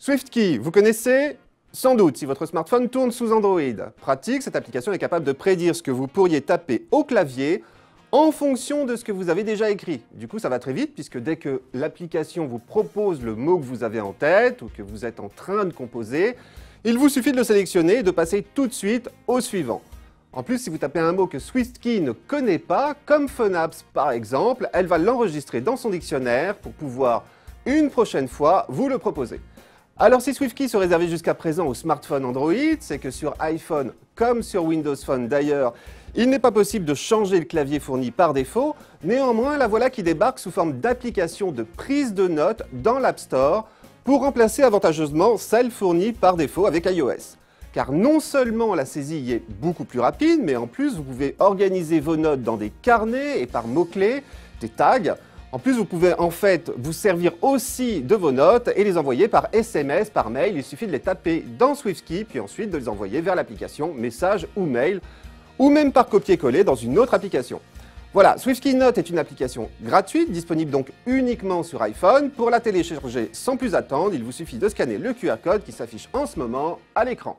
SwiftKey, vous connaissez? Sans doute, si votre smartphone tourne sous Android. Pratique, cette application est capable de prédire ce que vous pourriez taper au clavier en fonction de ce que vous avez déjà écrit. Du coup, ça va très vite, puisque dès que l'application vous propose le mot que vous avez en tête ou que vous êtes en train de composer, il vous suffit de le sélectionner et de passer tout de suite au suivant. En plus, si vous tapez un mot que SwiftKey ne connaît pas, comme Funapps par exemple, elle va l'enregistrer dans son dictionnaire pour pouvoir, une prochaine fois, vous le proposer. Alors si SwiftKey se réservait jusqu'à présent aux smartphones Android, c'est que sur iPhone, comme sur Windows Phone d'ailleurs, il n'est pas possible de changer le clavier fourni par défaut. Néanmoins, la voilà qui débarque sous forme d'application de prise de notes dans l'App Store pour remplacer avantageusement celle fournie par défaut avec iOS. Car non seulement la saisie y est beaucoup plus rapide, mais en plus vous pouvez organiser vos notes dans des carnets et par mots-clés, des tags. En plus, vous pouvez en fait vous servir aussi de vos notes et les envoyer par SMS, par mail. Il suffit de les taper dans SwiftKey, puis ensuite de les envoyer vers l'application message ou mail, ou même par copier-coller dans une autre application. Voilà, SwiftKey Note est une application gratuite, disponible donc uniquement sur iPhone. Pour la télécharger sans plus attendre, il vous suffit de scanner le QR code qui s'affiche en ce moment à l'écran.